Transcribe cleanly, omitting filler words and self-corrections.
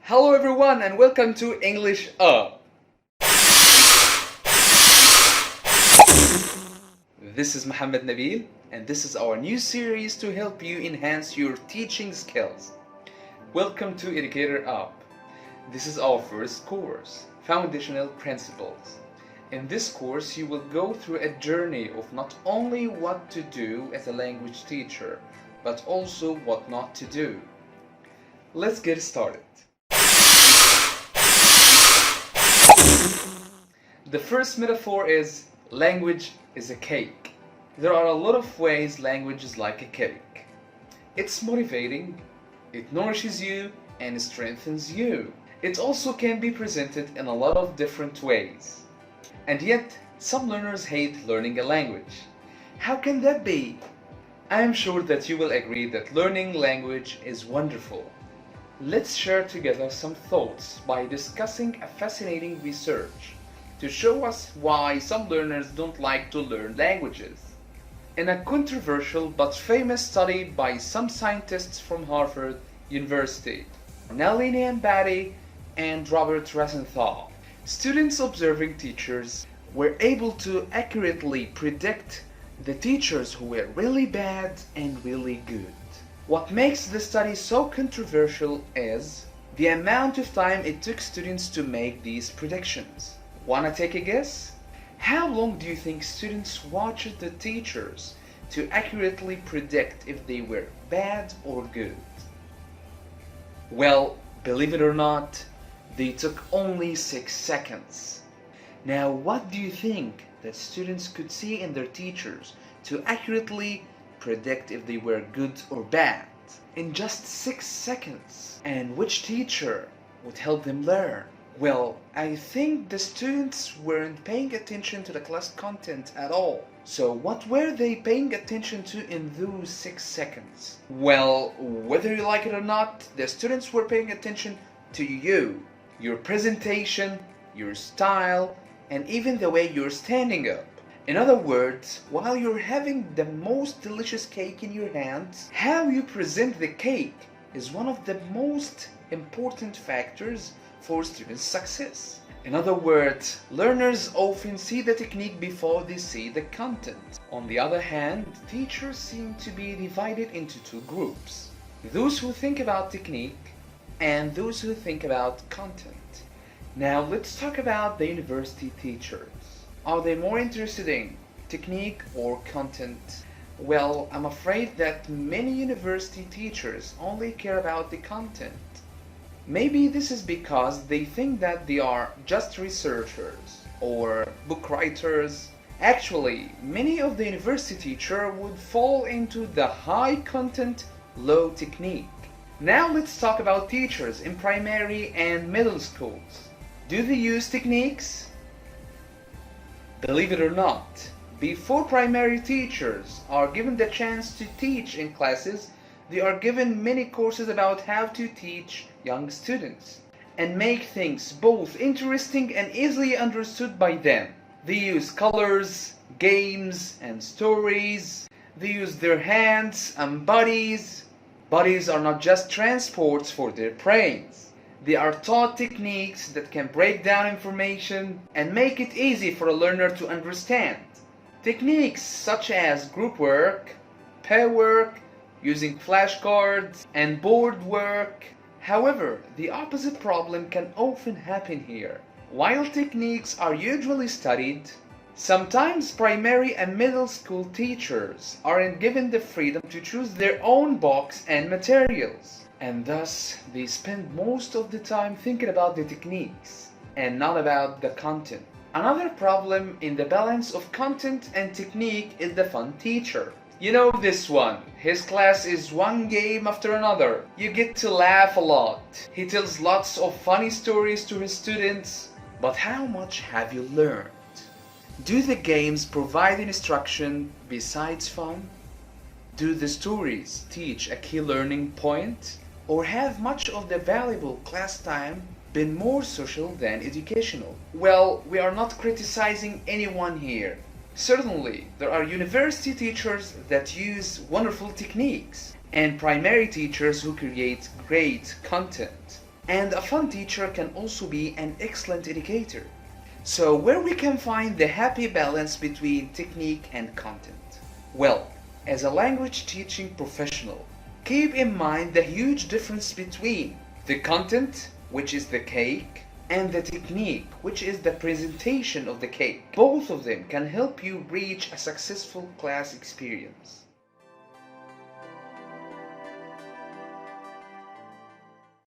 Hello everyone and welcome to English Up. This is Mohammed Nabil and this is our new series to help you enhance your teaching skills. Welcome to Educator Up. This is our first course, Foundational Principles. In this course you will go through a journey of not only what to do as a language teacher, but also what not to do. Let's get started. The first metaphor is language is a cake. There are a lot of ways language is like a cake. It's motivating, it nourishes you, and strengthens you. It also can be presented in a lot of different ways. And yet, some learners hate learning a language. How can that be? I am sure that you will agree that learning language is wonderful. Let's share together some thoughts by discussing a fascinating research to show us why some learners don't like to learn languages. In a controversial but famous study by some scientists from Harvard University, Nalini Ambati and Robert Rosenthal, students observing teachers were able to accurately predict the teachers who were really bad and really good. What makes the study so controversial is the amount of time it took students to make these predictions. Wanna take a guess? How long do you think students watched the teachers to accurately predict if they were bad or good? Well, believe it or not, they took only 6 seconds. Now, what do you think that students could see in their teachers to accurately predict if they were good or bad in just 6 seconds? And which teacher would help them learn? Well, I think the students weren't paying attention to the class content at all. So what were they paying attention to in those 6 seconds? Well, whether you like it or not, the students were paying attention to you, your presentation, your style, and even the way you're standing up. In other words, while you're having the most delicious cake in your hands, how you present the cake is one of the most important factors for students' success. In other words, learners often see the technique before they see the content. On the other hand, teachers seem to be divided into two groups: those who think about technique and those who think about content. Now let's talk about the university teachers. Are they more interested in technique or content? Well, I'm afraid that many university teachers only care about the content. Maybe this is because they think that they are just researchers or book writers. Actually, many of the university teachers would fall into the high content, low technique. Now let's talk about teachers in primary and middle schools. Do they use techniques? Believe it or not, before primary teachers are given the chance to teach in classes, they are given many courses about how to teach young students and make things both interesting and easily understood by them. They use colors, games, and stories. They use their hands and bodies. Bodies are not just transports for their brains. They are taught techniques that can break down information and make it easy for a learner to understand. Techniques such as group work, pair work, using flashcards, and board work. However, the opposite problem can often happen here. While techniques are usually studied, sometimes primary and middle school teachers aren't given the freedom to choose their own books and materials, and thus they spend most of the time thinking about the techniques and not about the content. Another problem in the balance of content and technique is the fun teacher. You know this one. His class is one game after another. You get to laugh a lot. He tells lots of funny stories to his students. But how much have you learned? Do the games provide instruction besides fun? Do the stories teach a key learning point? Or have much of the valuable class time been more social than educational? Well, we are not criticizing anyone here. Certainly, there are university teachers that use wonderful techniques and primary teachers who create great content. And a fun teacher can also be an excellent educator. So where we can find the happy balance between technique and content? Well, as a language teaching professional, keep in mind the huge difference between the content, which is the cake, and the technique, which is the presentation of the cake. Both of them can help you reach a successful class experience.